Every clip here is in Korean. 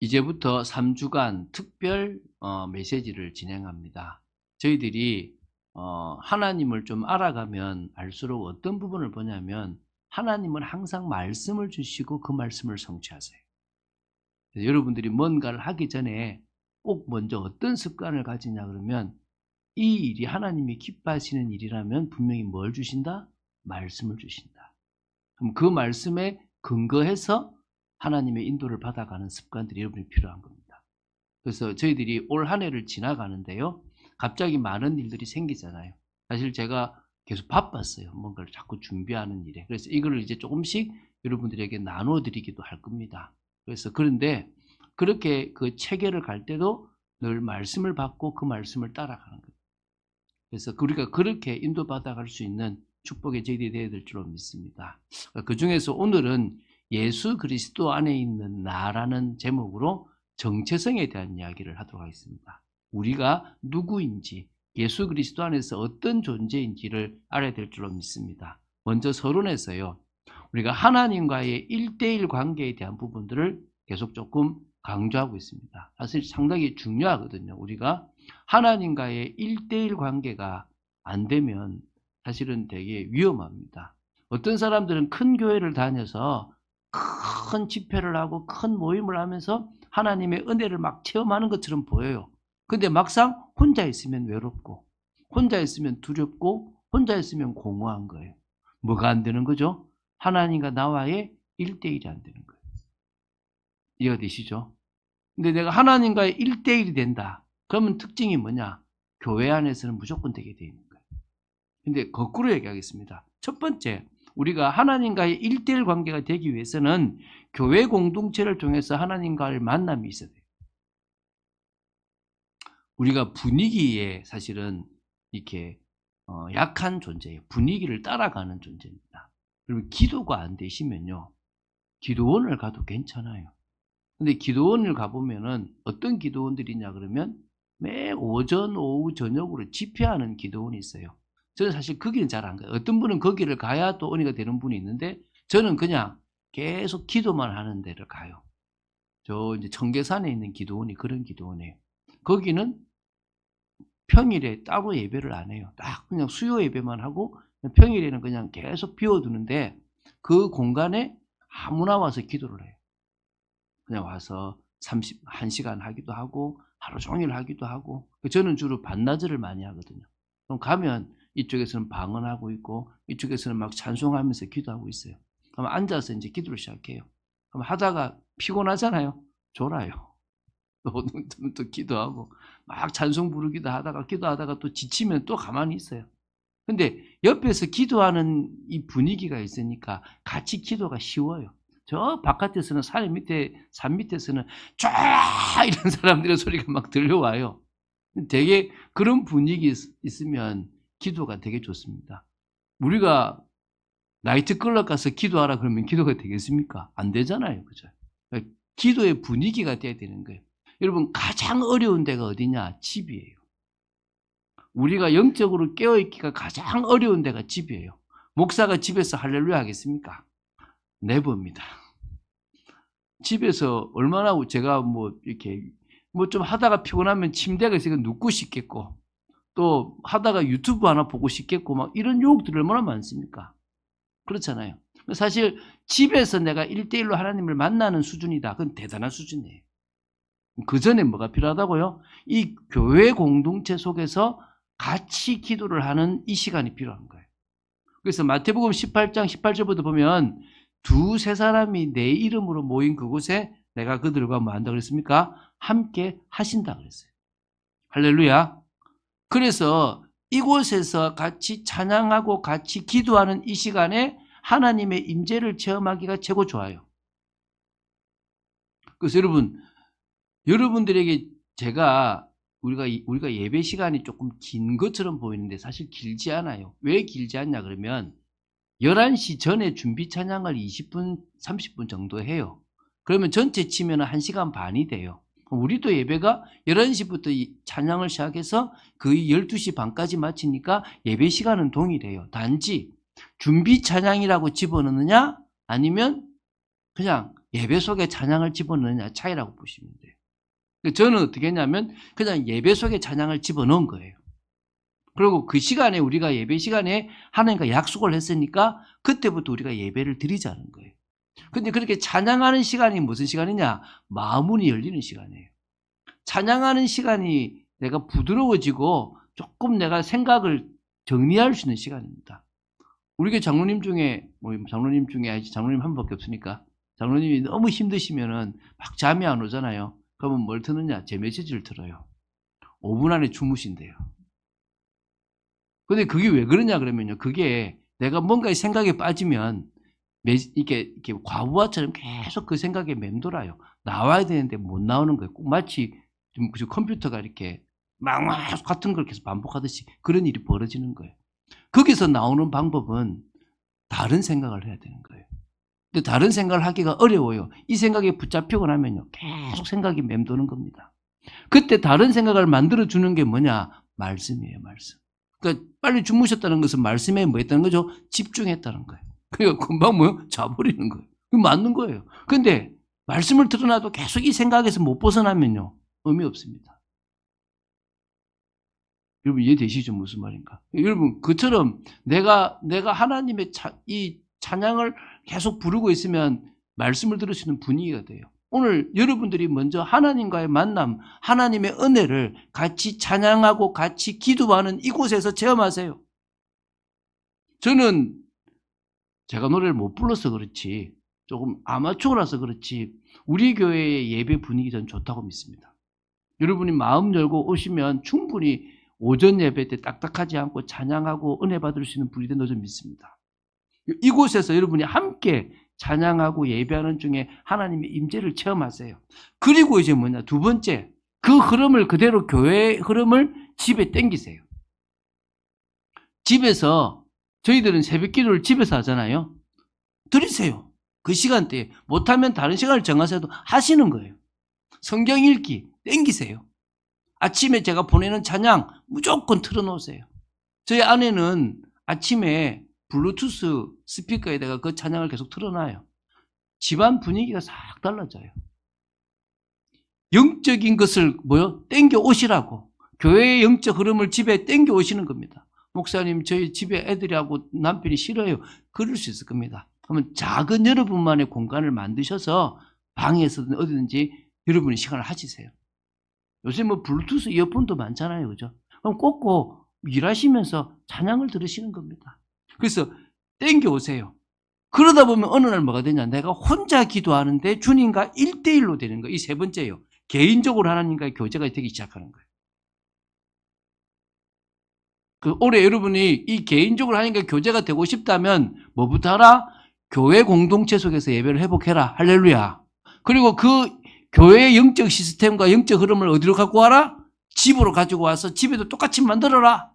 이제부터 3주간 특별 메시지를 진행합니다. 저희들이 하나님을 좀 알아가면 알수록 어떤 부분을 보냐면 하나님은 항상 말씀을 주시고 그 말씀을 성취하세요. 여러분들이 뭔가를 하기 전에 꼭 먼저 어떤 습관을 가지냐 그러면 이 일이 하나님이 기뻐하시는 일이라면 분명히 뭘 주신다? 말씀을 주신다. 그럼 그 말씀에 근거해서 하나님의 인도를 받아가는 습관들이 여러분이 필요한 겁니다. 그래서 저희들이 올 한 해를 지나가는데요. 갑자기 많은 일들이 생기잖아요. 사실 제가 계속 바빴어요. 뭔가를 자꾸 준비하는 일에. 그래서 이거를 이제 조금씩 여러분들에게 나눠 드리기도 할 겁니다. 그래서 그런데 그렇게 그 체계를 갈 때도 늘 말씀을 받고 그 말씀을 따라가는 거예요. 그래서 우리가 그렇게 인도받아 갈 수 있는 축복의 제일이 되어야 될 줄로 믿습니다. 그 중에서 오늘은 예수 그리스도 안에 있는 나라는 제목으로 정체성에 대한 이야기를 하도록 하겠습니다. 우리가 누구인지, 예수 그리스도 안에서 어떤 존재인지를 알아야 될 줄로 믿습니다. 먼저 서론에서요, 우리가 하나님과의 1대1 관계에 대한 부분들을 계속 조금 강조하고 있습니다. 사실 상당히 중요하거든요. 우리가 하나님과의 1대1 관계가 안 되면 사실은 되게 위험합니다. 어떤 사람들은 큰 교회를 다녀서 큰 집회를 하고 큰 모임을 하면서 하나님의 은혜를 막 체험하는 것처럼 보여요. 근데 막상 혼자 있으면 외롭고, 혼자 있으면 두렵고, 혼자 있으면 공허한 거예요. 뭐가 안 되는 거죠? 하나님과 나와의 1대1이 안 되는 거예요. 이해가 되시죠? 근데 내가 하나님과의 1대1이 된다. 그러면 특징이 뭐냐? 교회 안에서는 무조건 되게 돼 있는 거예요. 근데 거꾸로 얘기하겠습니다. 첫 번째, 우리가 하나님과의 1대1 관계가 되기 위해서는 교회 공동체를 통해서 하나님과의 만남이 있어야 돼요. 우리가 분위기에 사실은 이렇게 약한 존재예요. 분위기를 따라가는 존재입니다. 그리고 기도가 안 되시면요, 기도원을 가도 괜찮아요. 근데 기도원을 가보면은 어떤 기도원들이냐 그러면 매 오전, 오후, 저녁으로 집회하는 기도원이 있어요. 저는 사실 거기는 잘 안 가요. 어떤 분은 거기를 가야 또 은혜가 되는 분이 있는데 저는 그냥 계속 기도만 하는 데를 가요. 저 이제 청계산에 있는 기도원이 그런 기도원이에요. 거기는 평일에 따로 예배를 안 해요. 딱 그냥 수요 예배만 하고 평일에는 그냥 계속 비워두는데 그 공간에 아무나 와서 기도를 해요. 그냥 와서 1시간 하기도 하고 하루 종일 하기도 하고. 저는 주로 반나절을 많이 하거든요. 그럼 가면 이쪽에서는 방언하고 있고 이쪽에서는 막 찬송하면서 기도하고 있어요. 그럼 앉아서 이제 기도를 시작해요. 그럼 하다가 피곤하잖아요. 졸아요. 또 기도하고 막 찬송 부르기도 하다가 기도하다가 또 지치면 또 가만히 있어요. 근데 옆에서 기도하는 이 분위기가 있으니까 같이 기도가 쉬워요. 저 바깥에서는 산 밑에서는 쫙 이런 사람들의 소리가 막 들려와요. 되게 그런 분위기 있으면 기도가 되게 좋습니다. 우리가 나이트클럽 가서 기도하라 그러면 기도가 되겠습니까? 안 되잖아요. 그죠? 기도의 분위기가 돼야 되는 거예요. 여러분, 가장 어려운 데가 어디냐? 집이에요. 우리가 영적으로 깨어있기가 가장 어려운 데가 집이에요. 목사가 집에서 할렐루야 하겠습니까? 네버입니다. 집에서 얼마나 제가 이렇게 좀 하다가 피곤하면 침대가 있으니까 눕고 싶겠고 또 하다가 유튜브 하나 보고 싶겠고 막 이런 유혹들이 얼마나 많습니까? 그렇잖아요. 사실 집에서 내가 1대1로 하나님을 만나는 수준이다. 그건 대단한 수준이에요. 그 전에 뭐가 필요하다고요? 이 교회 공동체 속에서 같이 기도를 하는 이 시간이 필요한 거예요. 그래서 마태복음 18장 18절부터 보면 두세 사람이 내 이름으로 모인 그곳에 내가 그들과 뭐 한다고 그랬습니까? 함께 하신다 그랬어요. 할렐루야. 그래서 이곳에서 같이 찬양하고 같이 기도하는 이 시간에 하나님의 임재를 체험하기가 최고 좋아요. 그래서 여러분들에게 제가 우리가 예배 시간이 조금 긴 것처럼 보이는데 사실 길지 않아요. 왜 길지 않냐 그러면 11시 전에 준비 찬양을 20분, 30분 정도 해요. 그러면 전체 치면 1시간 반이 돼요. 우리도 예배가 11시부터 찬양을 시작해서 거의 12시 반까지 마치니까 예배 시간은 동일해요. 단지 준비 찬양이라고 집어넣느냐 아니면 그냥 예배 속에 찬양을 집어넣느냐 차이라고 보시면 돼요. 저는 어떻게 했냐면 그냥 예배 속에 찬양을 집어넣은 거예요. 그리고 그 시간에 우리가 예배 시간에 하나님과 약속을 했으니까 그때부터 우리가 예배를 드리자는 거예요. 근데 그렇게 찬양하는 시간이 무슨 시간이냐? 마음문이 열리는 시간이에요. 찬양하는 시간이 내가 부드러워지고 조금 내가 생각을 정리할 수 있는 시간입니다. 우리 교회 장로님 중에 장로님 한 분밖에 없으니까 장로님이 너무 힘드시면은 막 잠이 안 오잖아요. 그러면 뭘 듣느냐? 제 메시지를 들어요. 5분 안에 주무신대요. 근데 그게 왜 그러냐 그러면요. 그게 내가 뭔가 생각에 빠지면 이게 과부하처럼 계속 그 생각에 맴돌아요. 나와야 되는데 못 나오는 거예요. 꼭 마치 좀 컴퓨터가 이렇게 막 같은 걸 계속 반복하듯이 그런 일이 벌어지는 거예요. 거기서 나오는 방법은 다른 생각을 해야 되는 거예요. 근데 다른 생각을 하기가 어려워요. 이 생각에 붙잡히고 나면요. 계속 생각이 맴도는 겁니다. 그때 다른 생각을 만들어주는 게 뭐냐? 말씀이에요, 말씀. 그러니까 빨리 주무셨다는 것은 말씀에 뭐 했다는 거죠? 집중했다는 거예요. 그러니까 금방 뭐요? 자버리는 거예요. 맞는 거예요. 근데 말씀을 들어놔도 계속 이 생각에서 못 벗어나면요. 의미 없습니다. 여러분 이해되시죠? 무슨 말인가? 여러분 그처럼 내가 하나님의 이 찬양을 계속 부르고 있으면 말씀을 들을 수 있는 분위기가 돼요. 오늘 여러분들이 먼저 하나님과의 만남, 하나님의 은혜를 같이 찬양하고 같이 기도하는 이곳에서 체험하세요. 저는 제가 노래를 못 불러서 그렇지 조금 아마추어라서 그렇지 우리 교회의 예배 분위기 전 좋다고 믿습니다. 여러분이 마음 열고 오시면 충분히 오전 예배 때 딱딱하지 않고 찬양하고 은혜 받을 수 있는 분이 된다고 저는 믿습니다. 이곳에서 여러분이 함께 찬양하고 예배하는 중에 하나님의 임재를 체험하세요. 그리고 이제 뭐냐? 두 번째, 그 흐름을 그대로 교회의 흐름을 집에 땡기세요. 집에서 저희들은 새벽 기도를 집에서 하잖아요. 드리세요. 그 시간대에. 못하면 다른 시간을 정하셔도 하시는 거예요. 성경 읽기 땡기세요. 아침에 제가 보내는 찬양 무조건 틀어놓으세요. 저희 아내는 아침에 블루투스 스피커에다가 그 찬양을 계속 틀어놔요. 집안 분위기가 싹 달라져요. 영적인 것을 땡겨 오시라고. 교회의 영적 흐름을 집에 땡겨 오시는 겁니다. 목사님 저희 집에 애들하고 남편이 싫어요. 그럴 수 있을 겁니다. 그러면 작은 여러분만의 공간을 만드셔서 방에서든 어디든지 여러분이 시간을 하시세요. 요새 블루투스 이어폰도 많잖아요. 그죠? 그럼 꽂고 일하시면서 찬양을 들으시는 겁니다. 그래서 땡겨 오세요. 그러다 보면 어느 날 뭐가 되냐? 내가 혼자 기도하는데 주님과 1대1로 되는 거예요. 이 세 번째예요. 개인적으로 하나님과의 교제가 되기 시작하는 거예요. 올해 여러분이 이 개인적으로 하나님과 교제가 되고 싶다면 뭐부터 하라? 교회 공동체 속에서 예배를 회복해라. 할렐루야. 그리고 그 교회의 영적 시스템과 영적 흐름을 어디로 갖고 와라? 집으로 가지고 와서 집에도 똑같이 만들어라.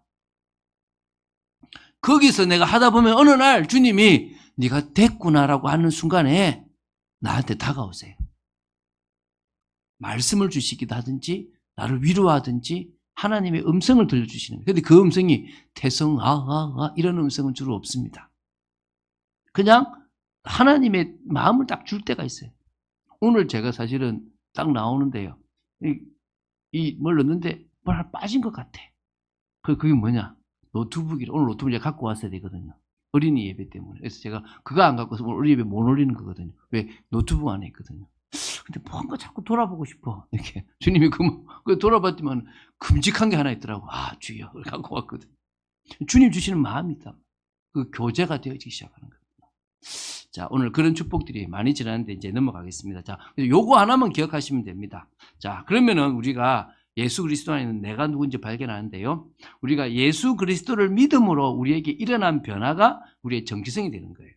거기서 내가 하다 보면 어느 날 주님이 네가 됐구나라고 하는 순간에 나한테 다가오세요. 말씀을 주시기도 하든지 나를 위로하든지 하나님의 음성을 들려주시는 거예요. 그런데 그 음성이 태성 이런 음성은 주로 없습니다. 그냥 하나님의 마음을 딱 줄 때가 있어요. 오늘 제가 사실은 딱 나오는데요. 뭘 넣는데 뭘 빠진 것 같아. 그게 뭐냐? 노트북이라. 오늘 노트북 제가 갖고 왔어야 되거든요. 어린이 예배 때문에. 그래서 제가 그거 안 갖고 와서 오늘 어린이 예배 못 올리는 거거든요. 왜? 노트북 안에 있거든요. 근데 뭔가 자꾸 돌아보고 싶어. 이렇게. 주님이 그 돌아봤더니 큼직한 게 하나 있더라고. 주여. 그걸 갖고 왔거든요. 주님 주시는 마음이 있다. 그 교제가 되어지기 시작하는 겁니다. 자, 오늘 그런 축복들이 많이 지났는데 이제 넘어가겠습니다. 자, 요거 하나만 기억하시면 됩니다. 자, 그러면은 우리가 예수 그리스도 안에는 내가 누군지 발견하는데요. 우리가 예수 그리스도를 믿음으로 우리에게 일어난 변화가 우리의 정체성이 되는 거예요.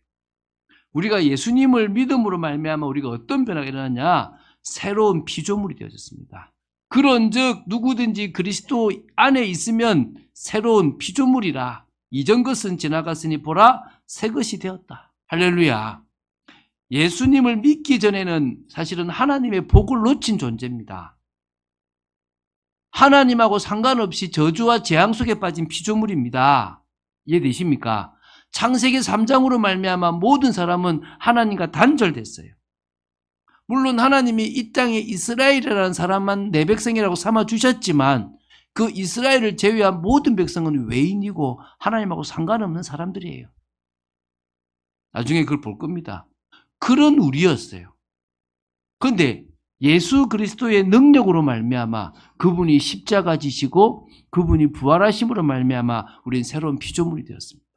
우리가 예수님을 믿음으로 말미암아 우리가 어떤 변화가 일어났냐? 새로운 피조물이 되어졌습니다. 그런즉 누구든지 그리스도 안에 있으면 새로운 피조물이라. 이전 것은 지나갔으니 보라 새 것이 되었다. 할렐루야. 예수님을 믿기 전에는 사실은 하나님의 복을 놓친 존재입니다. 하나님하고 상관없이 저주와 재앙 속에 빠진 피조물입니다. 이해되십니까? 창세기 3장으로 말미암아 모든 사람은 하나님과 단절됐어요. 물론 하나님이 이 땅에 이스라엘이라는 사람만 내 백성이라고 삼아 주셨지만 그 이스라엘을 제외한 모든 백성은 외인이고 하나님하고 상관없는 사람들이에요. 나중에 그걸 볼 겁니다. 그런 우리였어요. 그런데 예수 그리스도의 능력으로 말미암아 그분이 십자가 지시고 그분이 부활하심으로 말미암아 우리는 새로운 피조물이 되었습니다.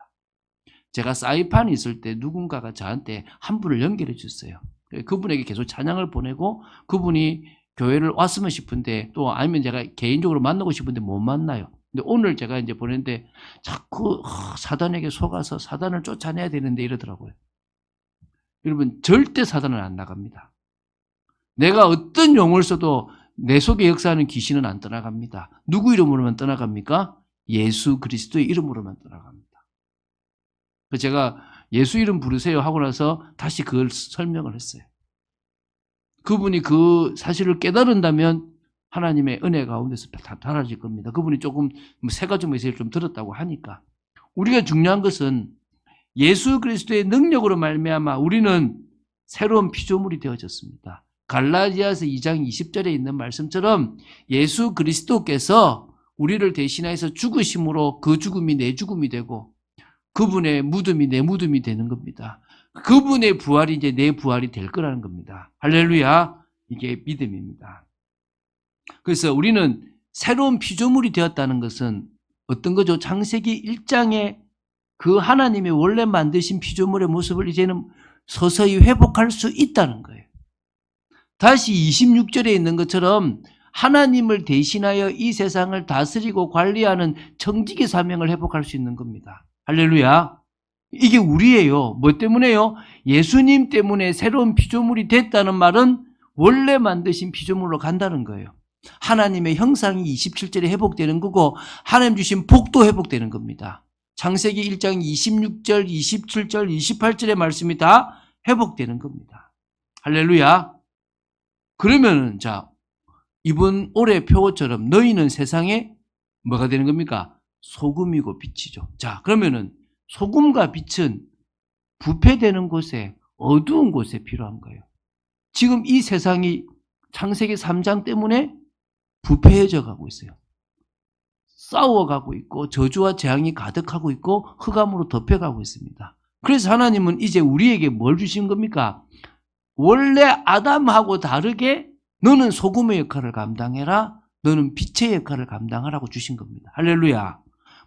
제가 사이판에 있을 때 누군가가 저한테 한 분을 연결해 줬어요. 그분에게 계속 찬양을 보내고 그분이 교회를 왔으면 싶은데 또 아니면 제가 개인적으로 만나고 싶은데 못 만나요. 근데 오늘 제가 이제 보냈는데 자꾸 사단에게 속아서 사단을 쫓아내야 되는데 이러더라고요. 여러분 절대 사단은 안 나갑니다. 내가 어떤 용어를 써도 내 속에 역사하는 귀신은 안 떠나갑니다. 누구 이름으로만 떠나갑니까? 예수 그리스도의 이름으로만 떠나갑니다. 제가 예수 이름 부르세요 하고 나서 다시 그걸 설명을 했어요. 그분이 그 사실을 깨달은다면 하나님의 은혜 가운데서 다 달아질 겁니다. 그분이 조금 세 가지 메시지를 좀 들었다고 하니까. 우리가 중요한 것은 예수 그리스도의 능력으로 말미암아 우리는 새로운 피조물이 되어졌습니다. 갈라디아서 2장 20절에 있는 말씀처럼 예수 그리스도께서 우리를 대신하여서 죽으심으로 그 죽음이 내 죽음이 되고 그분의 무덤이 내 무덤이 되는 겁니다. 그분의 부활이 이제 내 부활이 될 거라는 겁니다. 할렐루야. 이게 믿음입니다. 그래서 우리는 새로운 피조물이 되었다는 것은 어떤 거죠? 창세기 1장에 그 하나님이 원래 만드신 피조물의 모습을 이제는 서서히 회복할 수 있다는 거예요. 다시 26절에 있는 것처럼 하나님을 대신하여 이 세상을 다스리고 관리하는 청지기 사명을 회복할 수 있는 겁니다. 할렐루야. 이게 우리예요. 뭐 때문에요? 예수님 때문에 새로운 피조물이 됐다는 말은 원래 만드신 피조물로 간다는 거예요. 하나님의 형상이 27절에 회복되는 거고 하나님 주신 복도 회복되는 겁니다. 창세기 1장 26절, 27절, 28절의 말씀이 다 회복되는 겁니다. 할렐루야. 그러면은 자, 이번 올해 표어처럼 너희는 세상에 뭐가 되는 겁니까? 소금이고 빛이죠. 자, 그러면은 소금과 빛은 부패되는 곳에 어두운 곳에 필요한 거예요. 지금 이 세상이 창세기 3장 때문에 부패해져 가고 있어요. 싸워가고 있고 저주와 재앙이 가득하고 있고 흑암으로 덮여가고 있습니다. 그래서 하나님은 이제 우리에게 뭘 주신 겁니까? 원래 아담하고 다르게 너는 소금의 역할을 감당해라. 너는 빛의 역할을 감당하라고 주신 겁니다. 할렐루야.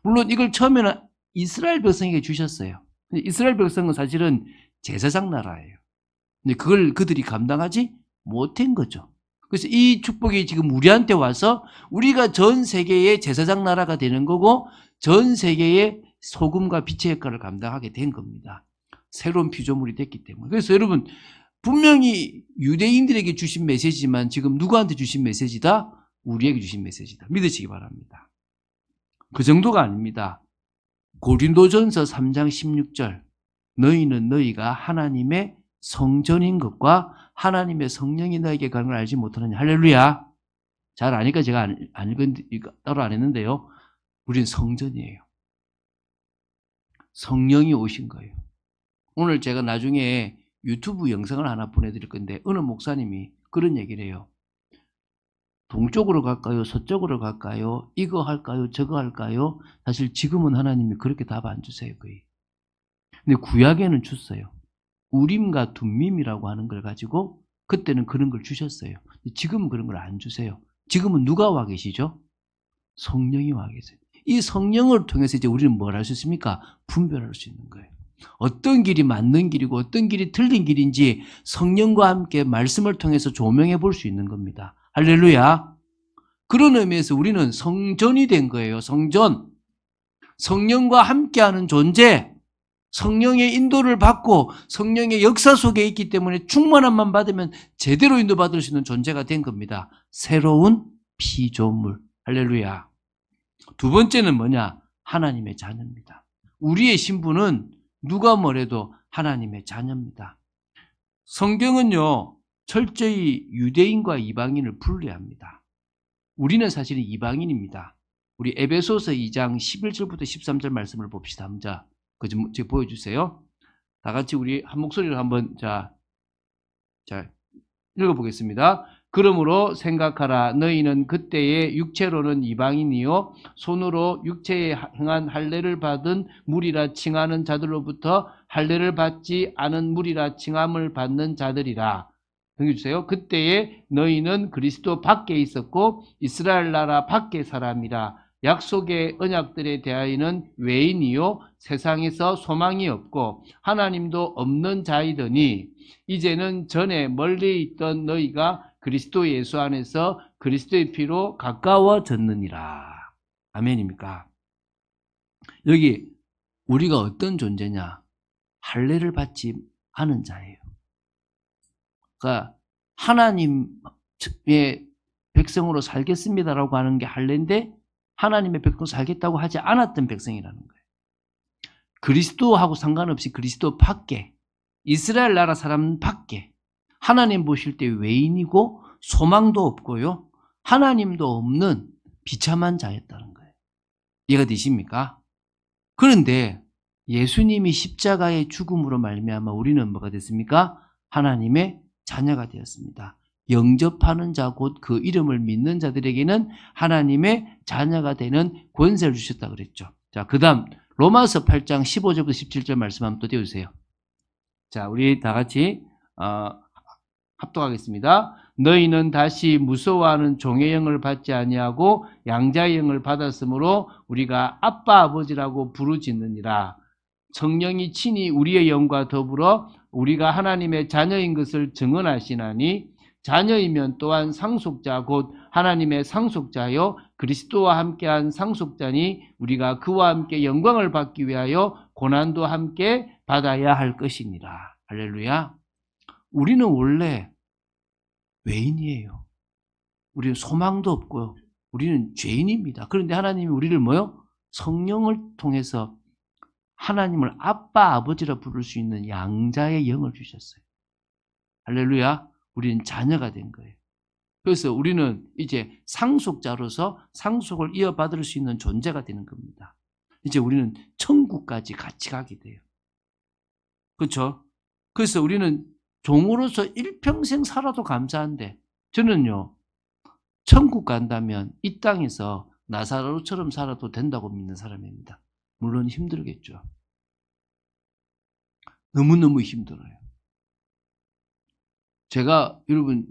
물론 이걸 처음에는 이스라엘 백성에게 주셨어요. 이스라엘 백성은 사실은 제사장 나라예요. 근데 그걸 그들이 감당하지 못한 거죠. 그래서 이 축복이 지금 우리한테 와서 우리가 전 세계의 제사장 나라가 되는 거고 전 세계의 소금과 빛의 역할을 감당하게 된 겁니다. 새로운 피조물이 됐기 때문에. 그래서 여러분 분명히 유대인들에게 주신 메시지만 지금 누구한테 주신 메시지다? 우리에게 주신 메시지다. 믿으시기 바랍니다. 그 정도가 아닙니다. 고린도전서 3장 16절 너희는 너희가 하나님의 성전인 것과 하나님의 성령이 너에게 가는 걸 알지 못하느냐. 할렐루야. 잘 아니까 제가 안 읽은 따로 안 했는데요. 우린 성전이에요. 성령이 오신 거예요. 오늘 제가 나중에 유튜브 영상을 하나 보내드릴 건데 어느 목사님이 그런 얘기를 해요. 동쪽으로 갈까요? 서쪽으로 갈까요? 이거 할까요? 저거 할까요? 사실 지금은 하나님이 그렇게 답 안 주세요. 거의. 근데 구약에는 줬어요. 우림과 둠밈이라고 하는 걸 가지고 그때는 그런 걸 주셨어요. 지금은 그런 걸 안 주세요. 지금은 누가 와 계시죠? 성령이 와 계세요. 이 성령을 통해서 이제 우리는 뭘 할 수 있습니까? 분별할 수 있는 거예요. 어떤 길이 맞는 길이고 어떤 길이 틀린 길인지 성령과 함께 말씀을 통해서 조명해 볼 수 있는 겁니다. 할렐루야. 그런 의미에서 우리는 성전이 된 거예요. 성전. 성령과 함께하는 존재. 성령의 인도를 받고 성령의 역사 속에 있기 때문에 충만함만 받으면 제대로 인도받을 수 있는 존재가 된 겁니다. 새로운 피조물. 할렐루야. 두 번째는 뭐냐? 하나님의 자녀입니다. 우리의 신분은 누가 뭐래도 하나님의 자녀입니다. 성경은요, 철저히 유대인과 이방인을 분리합니다. 우리는 사실은 이방인입니다. 우리 에베소서 2장 11절부터 13절 말씀을 봅시다. 자, 그 좀 보여주세요. 다 같이 우리 한 목소리로 한번 자 읽어보겠습니다. 그러므로 생각하라. 너희는 그때에 육체로는 이방인이요 손으로 육체에 행한 할례를 받은 무리라 칭하는 자들로부터 할례를 받지 않은 무리라 칭함을 받는 자들이라. 넘겨주세요. 그때에 너희는 그리스도 밖에 있었고 이스라엘 나라 밖의 사람이라. 약속의 언약들에 대하여는 외인이요 세상에서 소망이 없고 하나님도 없는 자이더니 이제는 전에 멀리 있던 너희가 그리스도 예수 안에서 그리스도의 피로 가까워졌느니라. 아멘입니까? 여기 우리가 어떤 존재냐? 할례를 받지 않은 자예요. 그러니까 하나님의 백성으로 살겠습니다라고 하는 게 할례인데 하나님의 백성으로 살겠다고 하지 않았던 백성이라는 거예요. 그리스도하고 상관없이 그리스도 밖에, 이스라엘 나라 사람 밖에, 하나님 보실 때 외인이고 소망도 없고요, 하나님도 없는 비참한 자였다는 거예요. 이해가 되십니까? 그런데 예수님이 십자가의 죽음으로 말미암아 우리는 뭐가 됐습니까? 하나님의 자녀가 되었습니다. 영접하는 자 곧 그 이름을 믿는 자들에게는 하나님의 자녀가 되는 권세를 주셨다 그랬죠. 자, 그 다음 로마서 8장 15절부터 17절 말씀 한번 또 띄워주세요. 자, 우리 다 같이 합독하겠습니다. 너희는 다시 무서워하는 종의 영을 받지 아니하고 양자의 영을 받았으므로 우리가 아빠 아버지라고 부르짖느니라. 성령이 친히 우리의 영과 더불어 우리가 하나님의 자녀인 것을 증언하시나니 자녀이면 또한 상속자 곧 하나님의 상속자요 그리스도와 함께한 상속자니 우리가 그와 함께 영광을 받기 위하여 고난도 함께 받아야 할 것이니라. 할렐루야. 우리는 원래 외인이에요. 우리는 소망도 없고요. 우리는 죄인입니다. 그런데 하나님이 우리를 뭐요? 성령을 통해서 하나님을 아빠 아버지라 부를 수 있는 양자의 영을 주셨어요. 할렐루야. 우리는 자녀가 된 거예요. 그래서 우리는 이제 상속자로서 상속을 이어받을 수 있는 존재가 되는 겁니다. 이제 우리는 천국까지 같이 가게 돼요. 그렇죠? 그래서 우리는 종으로서 일평생 살아도 감사한데 저는요, 천국 간다면 이 땅에서 나사로처럼 살아도 된다고 믿는 사람입니다. 물론 힘들겠죠. 너무너무 힘들어요. 제가 여러분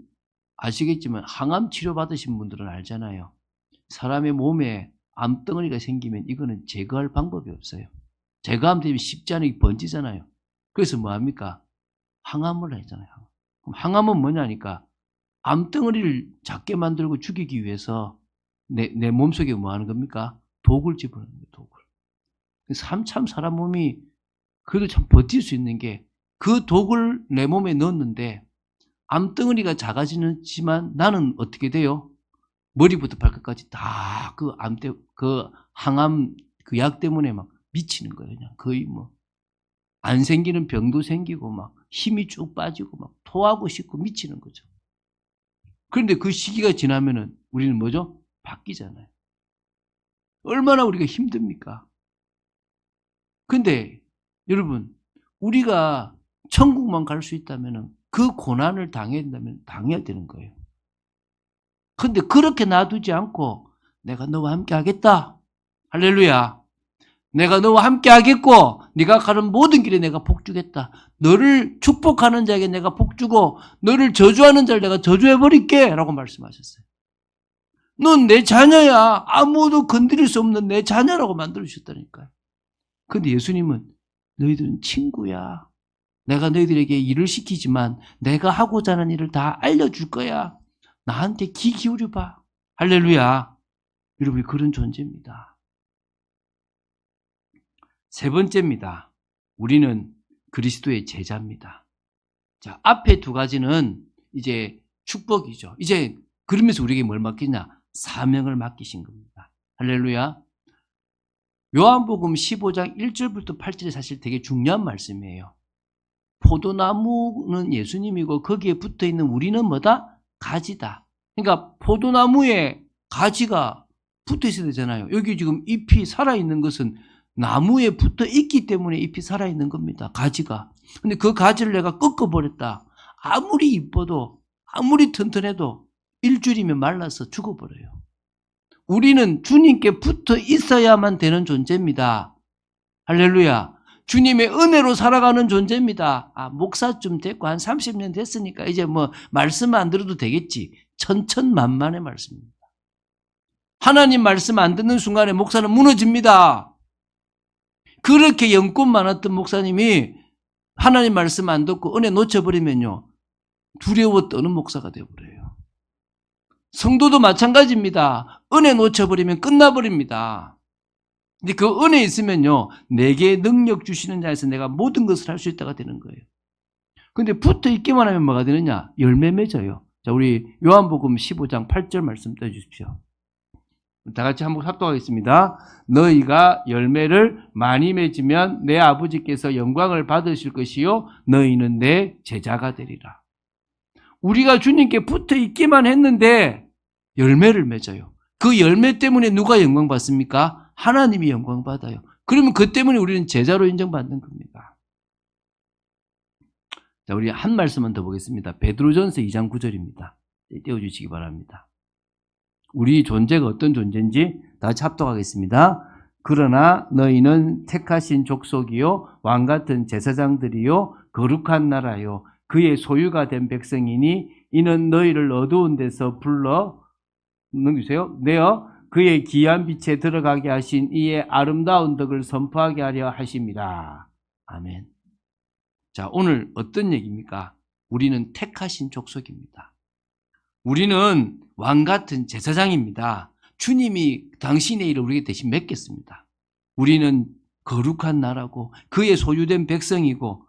아시겠지만 항암 치료 받으신 분들은 알잖아요. 사람의 몸에 암덩어리가 생기면 이거는 제거할 방법이 없어요. 제거하면 되면 쉽지 않게 번지잖아요. 그래서 뭐합니까? 항암을 하잖아요. 그럼 항암은 뭐냐니까 암덩어리를 작게 만들고 죽이기 위해서 내 몸속에 뭐 하는 겁니까? 독을 집어넣는 거예요. 독을. 참 사람 몸이 그래도 참 버틸 수 있는 게 그 독을 내 몸에 넣었는데 암덩어리가 작아지지만 나는 어떻게 돼요? 머리부터 발끝까지 다 그 항암 그 약 때문에 막 미치는 거예요. 그냥 거의 뭐 안 생기는 병도 생기고 막 힘이 쭉 빠지고 막 토하고 싶고 미치는 거죠. 그런데 그 시기가 지나면은 우리는 뭐죠? 바뀌잖아요. 얼마나 우리가 힘듭니까? 근데 여러분, 우리가 천국만 갈 수 있다면은 그 고난을 당해야 된다면 당해야 되는 거예요. 근데 그렇게 놔두지 않고 내가 너와 함께 하겠다. 할렐루야. 내가 너와 함께 하겠고 네가 가는 모든 길에 내가 복 주겠다. 너를 축복하는 자에게 내가 복 주고 너를 저주하는 자를 내가 저주해버릴게 라고 말씀하셨어요. 넌 내 자녀야. 아무도 건드릴 수 없는 내 자녀라고 만들어주셨다니까요. 근데 예수님은 너희들은 친구야. 내가 너희들에게 일을 시키지만 내가 하고자 하는 일을 다 알려줄 거야. 나한테 귀 기울여봐. 할렐루야. 여러분 그런 존재입니다. 세 번째입니다. 우리는 그리스도의 제자입니다. 자, 앞에 두 가지는 이제 축복이죠. 이제 그러면서 우리에게 뭘 맡기냐? 사명을 맡기신 겁니다. 할렐루야. 요한복음 15장 1절부터 8절이 사실 되게 중요한 말씀이에요. 포도나무는 예수님이고 거기에 붙어있는 우리는 뭐다? 가지다. 그러니까 포도나무에 가지가 붙어있어야 되잖아요. 여기 지금 잎이 살아있는 것은 나무에 붙어있기 때문에 잎이 살아있는 겁니다. 가지가. 근데 그 가지를 내가 꺾어버렸다. 아무리 이뻐도 아무리 튼튼해도 일주일이면 말라서 죽어버려요. 우리는 주님께 붙어 있어야만 되는 존재입니다. 할렐루야. 주님의 은혜로 살아가는 존재입니다. 목사 좀 됐고 한 30년 됐으니까 이제 뭐 말씀 안 들어도 되겠지. 천천만만의 말씀입니다. 하나님 말씀 안 듣는 순간에 목사는 무너집니다. 그렇게 영권 많았던 목사님이 하나님 말씀 안 듣고 은혜 놓쳐버리면요, 두려워 떠는 목사가 되어버려요. 성도도 마찬가지입니다. 은혜 놓쳐버리면 끝나버립니다. 근데 그 은혜 있으면요, 내게 능력 주시는 자에서 내가 모든 것을 할 수 있다가 되는 거예요. 근데 붙어 있기만 하면 뭐가 되느냐? 열매 맺어요. 자, 우리 요한복음 15장 8절 말씀 떼주십시오. 다 같이 한번 합독하겠습니다. 너희가 열매를 많이 맺으면 내 아버지께서 영광을 받으실 것이요 너희는 내 제자가 되리라. 우리가 주님께 붙어 있기만 했는데 열매를 맺어요. 그 열매 때문에 누가 영광 받습니까? 하나님이 영광 받아요. 그러면 그 때문에 우리는 제자로 인정받는 겁니다. 자, 우리 한 말씀만 더 보겠습니다. 베드로전서 2장 9절입니다. 떼어주시기 바랍니다. 우리 존재가 어떤 존재인지 다 같이 합독하겠습니다. 그러나 너희는 택하신 족속이요 왕같은 제사장들이요 거룩한 나라요 그의 소유가 된 백성이니 이는 너희를 어두운 데서 불러 내어 그의 귀한 빛에 들어가게 하신 이의 아름다운 덕을 선포하게 하려 하심이라. 아멘. 자, 오늘 어떤 얘기입니까? 우리는 택하신 족속입니다. 우리는 왕같은 제사장입니다. 주님이 당신의 일을 우리에게 대신 맡겼습니다. 우리는 거룩한 나라고 그의 소유된 백성이고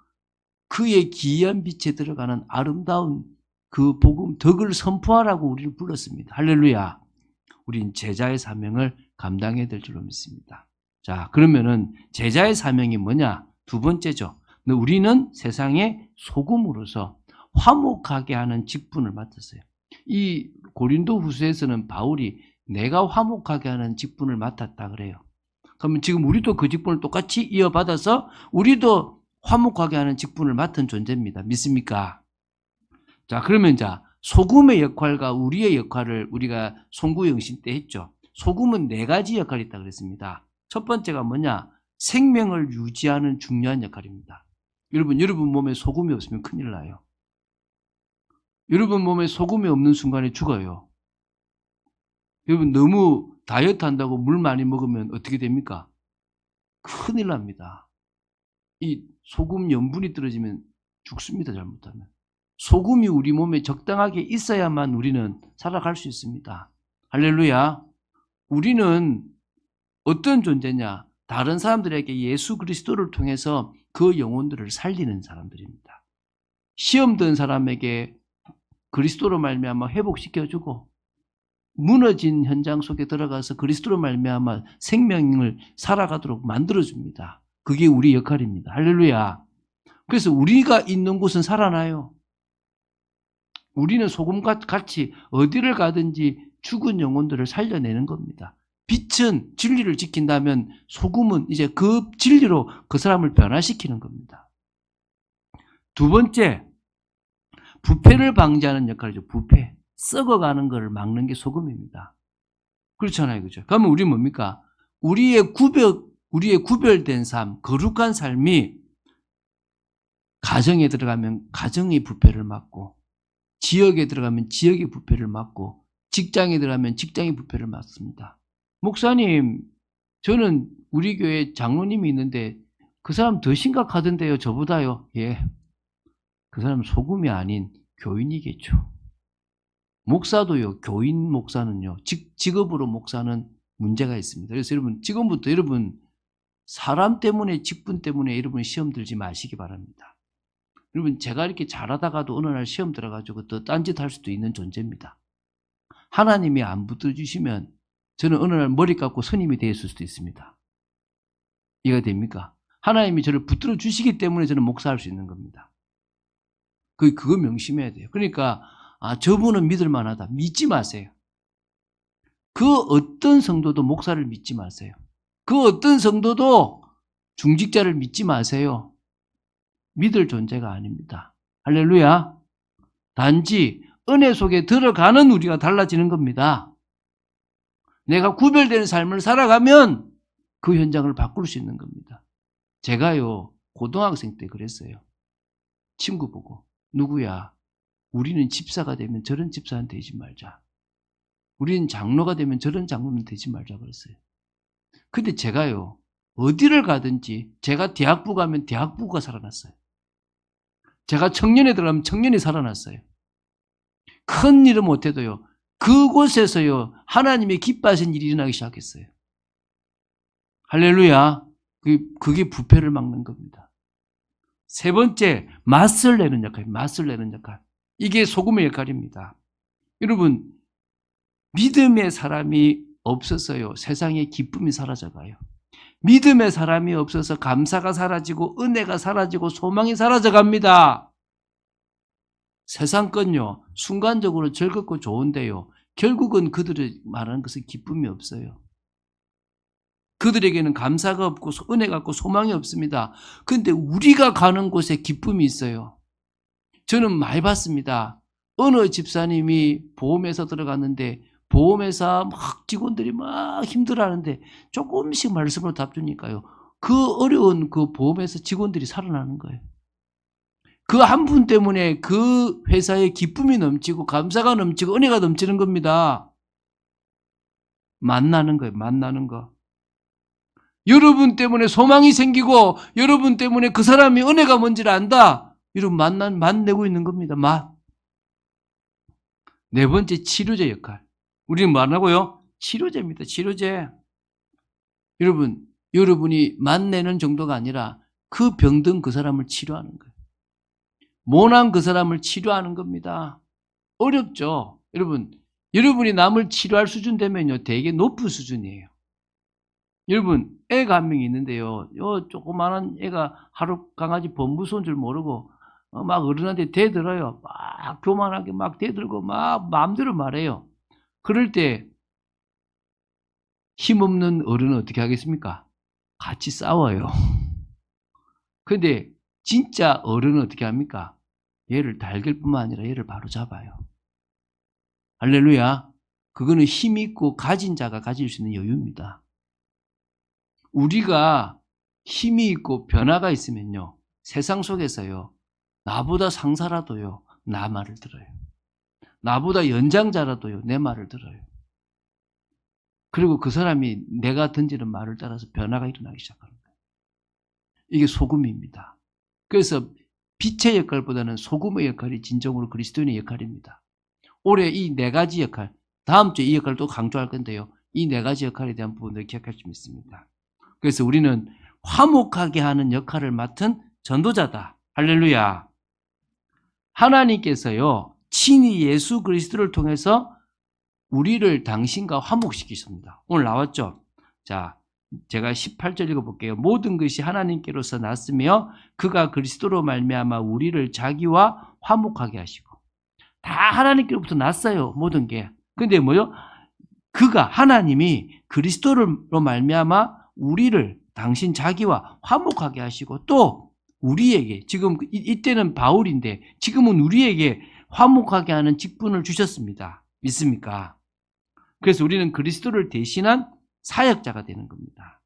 그의 귀한 빛에 들어가는 아름다운 그 복음 덕을 선포하라고 우리를 불렀습니다. 할렐루야. 우린 제자의 사명을 감당해야 될 줄로 믿습니다. 자, 그러면은 제자의 사명이 뭐냐? 두 번째죠. 우리는 세상의 소금으로서 화목하게 하는 직분을 맡았어요. 이 고린도 후서에서는 바울이 내가 화목하게 하는 직분을 맡았다 그래요. 그러면 지금 우리도 그 직분을 똑같이 이어받아서 우리도 화목하게 하는 직분을 맡은 존재입니다. 믿습니까? 자, 그러면 소금의 역할과 우리의 역할을 우리가 송구영신 때 했죠. 소금은 4가지 역할이 있다고 그랬습니다. 첫 번째가 뭐냐? 생명을 유지하는 중요한 역할입니다. 여러분 몸에 소금이 없으면 큰일 나요. 여러분 몸에 소금이 없는 순간에 죽어요. 여러분 너무 다이어트 한다고 물 많이 먹으면 어떻게 됩니까? 큰일 납니다. 이 소금 염분이 떨어지면 죽습니다. 잘못하면. 소금이 우리 몸에 적당하게 있어야만 우리는 살아갈 수 있습니다. 할렐루야. 우리는 어떤 존재냐? 다른 사람들에게 예수 그리스도를 통해서 그 영혼들을 살리는 사람들입니다. 시험 든 사람에게 그리스도로 말미암아 회복시켜주고 무너진 현장 속에 들어가서 그리스도로 말미암아 생명을 살아가도록 만들어줍니다. 그게 우리 역할입니다. 할렐루야. 그래서 우리가 있는 곳은 살아나요. 우리는 소금같이 어디를 가든지 죽은 영혼들을 살려내는 겁니다. 빛은 진리를 지킨다면 소금은 이제 그 진리로 그 사람을 변화시키는 겁니다. 두 번째, 부패를 방지하는 역할이죠. 부패. 썩어가는 것을 막는 게 소금입니다. 그렇잖아요. 그죠? 그러면 우리 뭡니까? 우리의 구별된 삶, 거룩한 삶이 가정에 들어가면 가정의 부패를 막고, 지역에 들어가면 지역의 부패를 막고, 직장에 들어가면 직장의 부패를 막습니다. 목사님, 저는 우리 교회 장로님이 있는데 그 사람 더 심각하던데요, 저보다요. 예. 그 사람은 소금이 아닌 교인이겠죠. 목사도요, 교인 목사는요, 직업으로 목사는 문제가 있습니다. 그래서 여러분, 지금부터 여러분, 사람 때문에, 직분 때문에 여러분 시험 들지 마시기 바랍니다. 여러분, 제가 이렇게 잘하다가도 어느 날 시험 들어가지고 또 딴짓 할 수도 있는 존재입니다. 하나님이 안 붙어주시면 저는 어느 날 머리 깎고 스님이 되었을 수도 있습니다. 이해가 됩니까? 하나님이 저를 붙들어 주시기 때문에 저는 목사할 수 있는 겁니다. 그거 명심해야 돼요. 그러니까 저분은 믿을 만하다. 믿지 마세요. 그 어떤 성도도 목사를 믿지 마세요. 그 어떤 성도도 중직자를 믿지 마세요. 믿을 존재가 아닙니다. 할렐루야. 단지 은혜 속에 들어가는 우리가 달라지는 겁니다. 내가 구별되는 삶을 살아가면 그 현장을 바꿀 수 있는 겁니다. 제가요, 고등학생 때 그랬어요. 친구 보고, 누구야, 우리는 집사가 되면 저런 집사한테 되지 말자. 우리는 장로가 되면 저런 장로는 되지 말자 그랬어요. 근데 제가요, 어디를 가든지 제가 대학부 가면 대학부가 살아났어요. 제가 청년에 들어가면 청년이 살아났어요. 큰 일은 못해도요, 그곳에서요, 하나님의 기뻐하신 일이 일어나기 시작했어요. 할렐루야. 그게 부패를 막는 겁니다. 세 번째, 맛을 내는 역할입니다. 맛을 내는 역할. 이게 소금의 역할입니다. 여러분, 믿음의 사람이 없어서요, 세상의 기쁨이 사라져가요. 믿음의 사람이 없어서 감사가 사라지고 은혜가 사라지고 소망이 사라져갑니다. 세상 건요, 순간적으로 즐겁고 좋은데요, 결국은 그들이 말하는 것은 기쁨이 없어요. 그들에게는 감사가 없고 은혜가 없고 소망이 없습니다. 그런데 우리가 가는 곳에 기쁨이 있어요. 저는 많이 봤습니다. 어느 집사님이 보험회사 들어갔는데 보험회사 막 직원들이 막 힘들어하는데 조금씩 말씀으로 답 주니까요, 그 어려운 그 보험회사 직원들이 살아나는 거예요. 그 한 분 때문에 그 회사에 기쁨이 넘치고 감사가 넘치고 은혜가 넘치는 겁니다. 만나는 거예요. 만나는 거. 여러분 때문에 소망이 생기고 여러분 때문에 그 사람이 은혜가 뭔지를 안다. 이런 맛내고 있는 겁니다. 맛. 네 번째, 치료제 역할. 우리는 뭐 하냐고요? 치료제입니다. 치료제. 여러분이 맛내는 정도가 아니라 그 병든 그 사람을 치료하는 거예요. 모난 그 사람을 치료하는 겁니다. 어렵죠? 여러분이 남을 치료할 수준 되면요, 되게 높은 수준이에요. 여러분, 애가 한 명이 있는데요, 요 조그마한 애가 하루 강아지 범무서운 줄 모르고 막 어른한테 대들어요. 막 교만하게 막 대들고 막 마음대로 말해요. 그럴 때 힘없는 어른은 어떻게 하겠습니까? 같이 싸워요. 근데 진짜 어른은 어떻게 합니까? 얘를 달갤 뿐만 아니라 얘를 바로 잡아요. 할렐루야. 그거는 힘 있고 가진 자가 가질 수 있는 여유입니다. 우리가 힘이 있고 변화가 있으면요, 세상 속에서요, 나보다 상사라도요, 나 말을 들어요. 나보다 연장자라도요, 내 말을 들어요. 그리고 그 사람이 내가 던지는 말을 따라서 변화가 일어나기 시작하는 거예요. 이게 소금입니다. 그래서 빛의 역할보다는 소금의 역할이 진정으로 그리스도인의 역할입니다. 올해 이 네 가지 역할, 다음 주에 이 역할을 또 강조할 건데요, 이 네 가지 역할에 대한 부분을 기억할 수 있습니다. 그래서 우리는 화목하게 하는 역할을 맡은 전도자다. 할렐루야. 하나님께서요, 친히 예수 그리스도를 통해서 우리를 당신과 화목시키십니다. 오늘 나왔죠? 자, 제가 18절 읽어볼게요. 모든 것이 하나님께로서 났으며 그가 그리스도로 말미암아 우리를 자기와 화목하게 하시고. 다 하나님께로부터 났어요, 모든 게. 근데 뭐요? 그가, 하나님이 그리스도로 말미암아 우리를 당신 자기와 화목하게 하시고, 또 우리에게, 지금 이때는 바울인데 지금은 우리에게 화목하게 하는 직분을 주셨습니다. 믿습니까? 그래서 우리는 그리스도를 대신한 사역자가 되는 겁니다.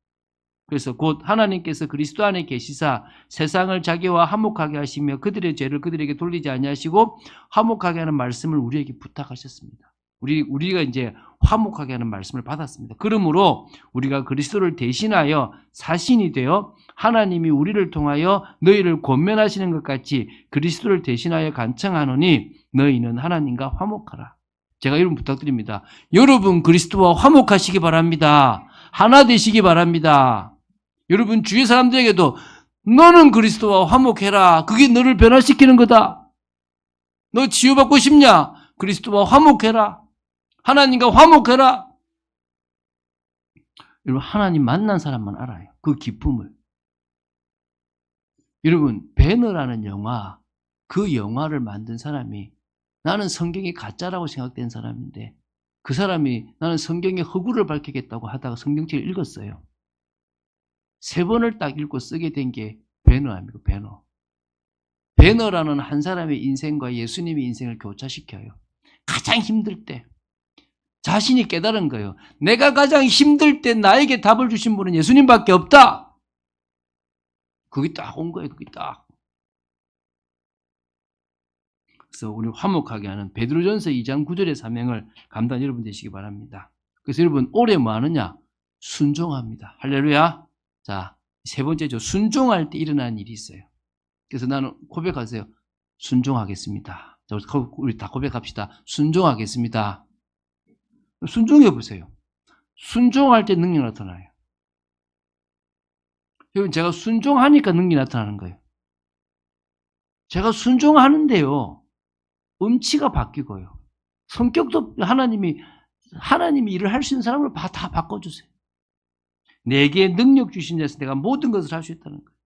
그래서 곧 하나님께서 그리스도 안에 계시사 세상을 자기와 화목하게 하시며 그들의 죄를 그들에게 돌리지 아니하시고 화목하게 하는 말씀을 우리에게 부탁하셨습니다. 우리가 이제 화목하게 하는 말씀을 받았습니다. 그러므로 우리가 그리스도를 대신하여 사신이 되어 하나님이 우리를 통하여 너희를 권면하시는 것 같이 그리스도를 대신하여 간청하노니 너희는 하나님과 화목하라. 제가 이런 부탁드립니다. 여러분 그리스도와 화목하시기 바랍니다. 하나 되시기 바랍니다. 여러분 주위 사람들에게도 너는 그리스도와 화목해라. 그게 너를 변화시키는 거다. 너 치유받고 싶냐? 그리스도와 화목해라. 하나님과 화목해라. 여러분 하나님 만난 사람만 알아요. 그 기쁨을. 여러분 배너라는 영화, 그 영화를 만든 사람이 나는 성경이 가짜라고 생각된 사람인데 그 사람이 나는 성경의 허구를 밝히겠다고 하다가 성경책을 읽었어요. 3번을 딱 읽고 쓰게 된 게 배너 아닙니까? 배너. 배너라는 한 사람의 인생과 예수님의 인생을 교차시켜요. 가장 힘들 때 자신이 깨달은 거예요. 내가 가장 힘들 때 나에게 답을 주신 분은 예수님밖에 없다. 그게 딱 온 거예요. 그게 딱. 그래서 우리 화목하게 하는 베드로전서 2장 9절의 사명을 감당 여러분 되시기 바랍니다. 그래서 여러분 올해 뭐 하느냐? 순종합니다. 할렐루야. 자, 세 번째죠. 순종할 때 일어나는 일이 있어요. 그래서 나는 고백하세요. 순종하겠습니다. 우리 다 고백합시다. 순종하겠습니다. 순종해 보세요. 순종할 때 능력이 나타나요. 여러분 제가 순종하니까 능력이 나타나는 거예요. 제가 순종하는데요. 음치가 바뀌고요. 성격도 하나님이 일을 할 수 있는 사람을 다 바꿔주세요. 내게 능력 주신 자에서 내가 모든 것을 할 수 있다는 거예요.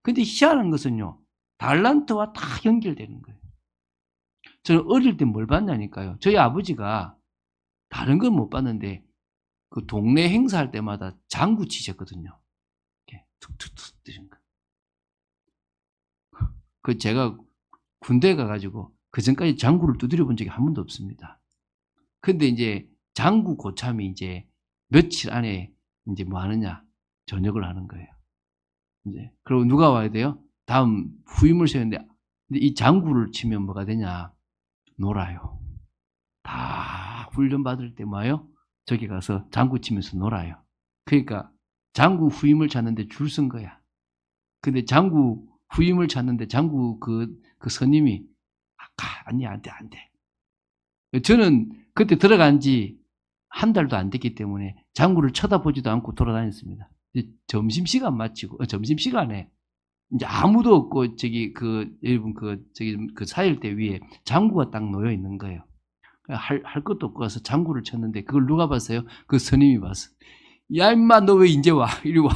근데 희한한 것은요. 달란트와 다 연결되는 거예요. 저는 어릴 때 뭘 봤냐니까요. 저희 아버지가 다른 건 못 봤는데 그 동네 행사할 때마다 장구 치셨거든요. 이렇게 툭툭툭 뜨신 거. 그 제가 군대 가가지고 그 전까지 장구를 두드려 본 적이 한 번도 없습니다. 근데 이제 장구 고참이 이제 며칠 안에 이제 뭐 하느냐 전역을 하는 거예요. 이제 그리고 누가 와야 돼요? 다음 후임을 세우는데 이 장구를 치면 뭐가 되냐? 놀아요. 다 훈련 받을 때 뭐예요? 저기 가서 장구 치면서 놀아요. 그러니까 장구 후임을 찾는데 줄 쓴 거야. 근데 장구 후임을 찾는데 장구 그 선임이 아니 안 돼. 저는 그때 들어간 지 한 달도 안 됐기 때문에 장구를 쳐다보지도 않고 돌아다녔습니다. 점심시간 마치고 점심시간에 이제 아무도 없고 여러분 그 사일대 위에 장구가 딱 놓여 있는 거예요. 할 것도 없고 가서 장구를 쳤는데 그걸 누가 봤어요? 그 스님이 봤어. 야 임마 너 왜 이제 와? 이리 와.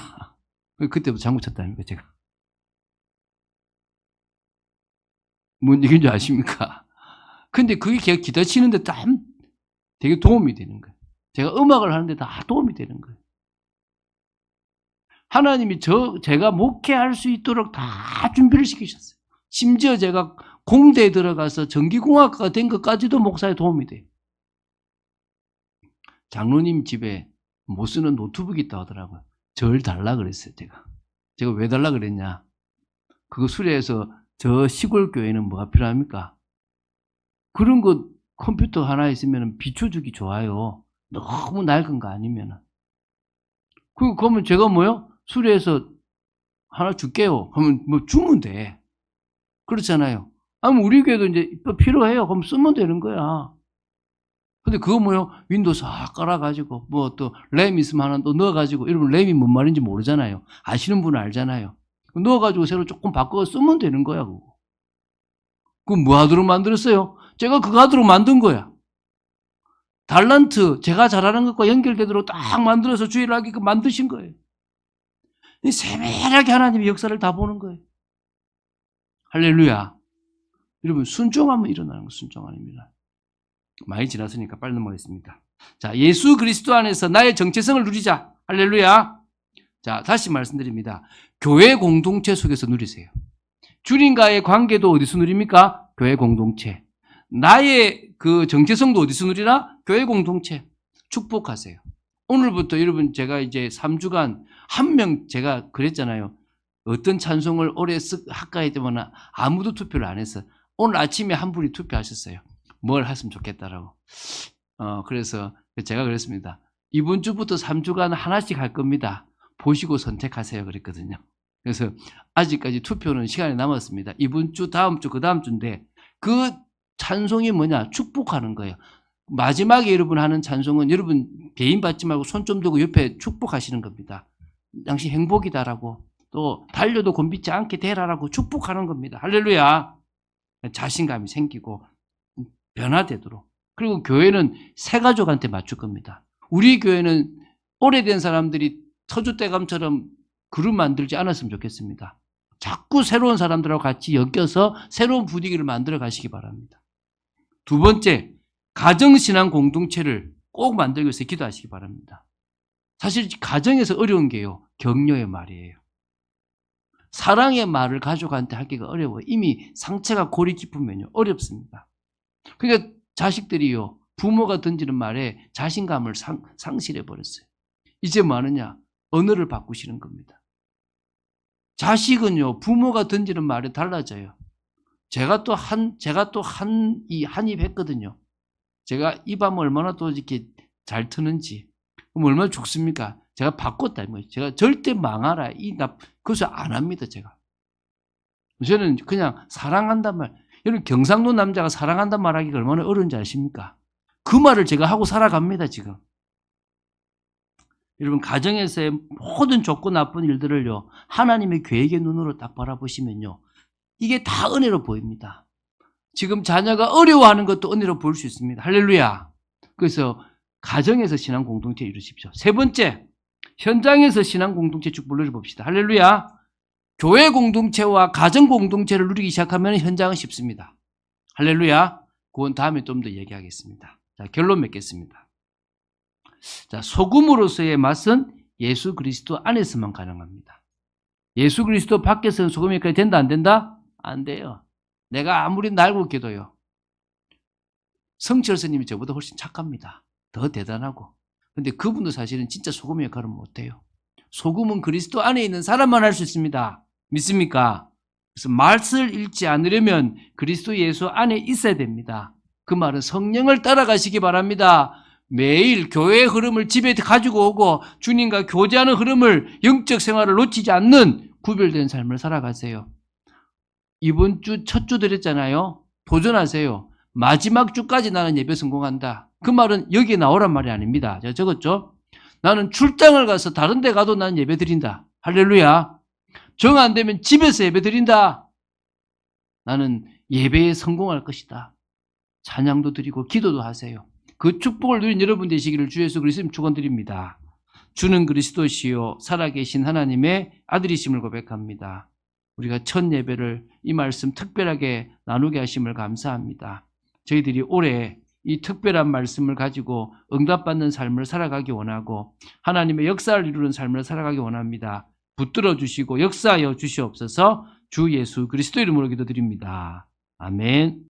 그때부터 장구 쳤다니까 제가. 뭔 얘기인 줄 아십니까? 근데 그게 걔가 기타 치는데 되게 도움이 되는 거예요. 제가 음악을 하는데 다 도움이 되는 거예요. 하나님이 제가 목회할 수 있도록 다 준비를 시키셨어요. 심지어 제가 공대에 들어가서 전기공학과가 된 것까지도 목사에 도움이 돼요. 장로님 집에 못 쓰는 노트북이 있다고 하더라고요. 절 달라 그랬어요, 제가. 제가 왜 달라 그랬냐. 그거 수리해서 저 시골 교회는 뭐가 필요합니까? 그런 거 컴퓨터 하나 있으면 비춰주기 좋아요. 너무 낡은 거 아니면은. 그러면 제가 뭐요? 수리해서 하나 줄게요. 그러면 뭐 주면 돼. 그렇잖아요. 아니, 우리 교회도 이제 필요해요. 그럼 쓰면 되는 거야. 근데 그거 뭐요? 윈도우 싹 깔아가지고, 뭐 또 램 있으면 하나 또 넣어가지고, 여러분 램이 뭔 말인지 모르잖아요. 아시는 분은 알잖아요. 넣어가지고 새로 조금 바꿔 쓰면 되는 거야, 그거. 그거 뭐 하도록 만들었어요? 제가 그거 하도록 만든 거야. 달란트, 제가 잘하는 것과 연결되도록 딱 만들어서 주의를 하게끔 만드신 거예요. 세밀하게 하나님의 역사를 다 보는 거예요. 할렐루야. 여러분, 순종하면 일어나는 거 순종 아닙니다. 많이 지났으니까 빨리 넘어가겠습니다. 자, 예수 그리스도 안에서 나의 정체성을 누리자. 할렐루야. 자, 다시 말씀드립니다. 교회 공동체 속에서 누리세요. 주님과의 관계도 어디서 누립니까? 교회 공동체. 나의 그 정체성도 어디서 누리나? 교회 공동체. 축복하세요. 오늘부터 여러분 제가 이제 3주간 한 명 제가 그랬잖아요. 어떤 찬송을 올해 학과에 때문에 아무도 투표를 안 했어. 오늘 아침에 한 분이 투표하셨어요. 뭘 했으면 좋겠다라고. 그래서 제가 그랬습니다. 이번 주부터 3주간 하나씩 할 겁니다. 보시고 선택하세요. 그랬거든요. 그래서 아직까지 투표는 시간이 남았습니다. 이번 주, 다음 주, 그 다음 주인데 그 찬송이 뭐냐? 축복하는 거예요. 마지막에 여러분 하는 찬송은 여러분 개인 받지 말고 손 좀 들고 옆에 축복하시는 겁니다. 당신 행복이다라고 또 달려도 곤비지 않게 되라라고 축복하는 겁니다. 할렐루야. 자신감이 생기고 변화되도록. 그리고 교회는 새 가족한테 맞출 겁니다. 우리 교회는 오래된 사람들이 터줏대감처럼 그룹 만들지 않았으면 좋겠습니다. 자꾸 새로운 사람들하고 같이 엮여서 새로운 분위기를 만들어 가시기 바랍니다. 두 번째, 가정신앙 공동체를 꼭 만들기 위해서 기도하시기 바랍니다. 사실 가정에서 어려운 게요. 격려의 말이에요. 사랑의 말을 가족한테 하기가 어려워요. 이미 상처가 골이 깊으면요. 어렵습니다. 그러니까 자식들이요, 부모가 던지는 말에 자신감을 상실해 버렸어요. 이제 뭐 하느냐? 언어를 바꾸시는 겁니다. 자식은요, 부모가 던지는 말에 달라져요. 제가 또 한입 했거든요. 제가 입하면 얼마나 또 이렇게 잘 트는지. 그럼 얼마나 좋습니까? 제가 바꿨다. 제가 절대 망하라. 그것을 안 합니다, 제가. 저는 그냥 사랑한단 말. 여러분, 경상도 남자가 사랑한단 말 하기가 얼마나 어려운지 아십니까? 그 말을 제가 하고 살아갑니다, 지금. 여러분, 가정에서의 모든 좋고 나쁜 일들을요, 하나님의 계획의 눈으로 딱 바라보시면요, 이게 다 은혜로 보입니다. 지금 자녀가 어려워하는 것도 은혜로 볼 수 있습니다. 할렐루야. 그래서 가정에서 신앙 공동체 이루십시오. 세 번째, 현장에서 신앙 공동체 축복을 봅시다. 할렐루야. 교회 공동체와 가정 공동체를 누리기 시작하면 현장은 쉽습니다. 할렐루야. 그건 다음에 좀 더 얘기하겠습니다. 자, 결론 맺겠습니다. 자, 소금으로서의 맛은 예수 그리스도 안에서만 가능합니다. 예수 그리스도 밖에서는 소금이 된다, 안 된다? 안 돼요. 내가 아무리 날고 기도요. 성철 스님이 저보다 훨씬 착합니다. 더 대단하고. 근데 그분도 사실은 진짜 소금의 역할은 못해요. 소금은 그리스도 안에 있는 사람만 할 수 있습니다. 믿습니까? 그래서 맛을 잃지 않으려면 그리스도 예수 안에 있어야 됩니다. 그 말은 성령을 따라가시기 바랍니다. 매일 교회의 흐름을 집에 가지고 오고 주님과 교제하는 흐름을, 영적 생활을 놓치지 않는 구별된 삶을 살아가세요. 이번 주 첫 주 드렸잖아요. 도전하세요. 마지막 주까지 나는 예배 성공한다. 그 말은 여기에 나오란 말이 아닙니다. 제가 적었죠? 나는 출장을 가서 다른 데 가도 나는 예배 드린다. 할렐루야. 정 안 되면 집에서 예배 드린다. 나는 예배에 성공할 것이다. 찬양도 드리고 기도도 하세요. 그 축복을 누린 여러분 되시기를 주 예수 그리스도님 축원드립니다. 주는 그리스도시요 살아계신 하나님의 아들이심을 고백합니다. 우리가 첫 예배를 이 말씀 특별하게 나누게 하심을 감사합니다. 저희들이 올해 이 특별한 말씀을 가지고 응답받는 삶을 살아가기 원하고 하나님의 역사를 이루는 삶을 살아가기 원합니다. 붙들어 주시고 역사하여 주시옵소서. 주 예수 그리스도 이름으로 기도드립니다. 아멘.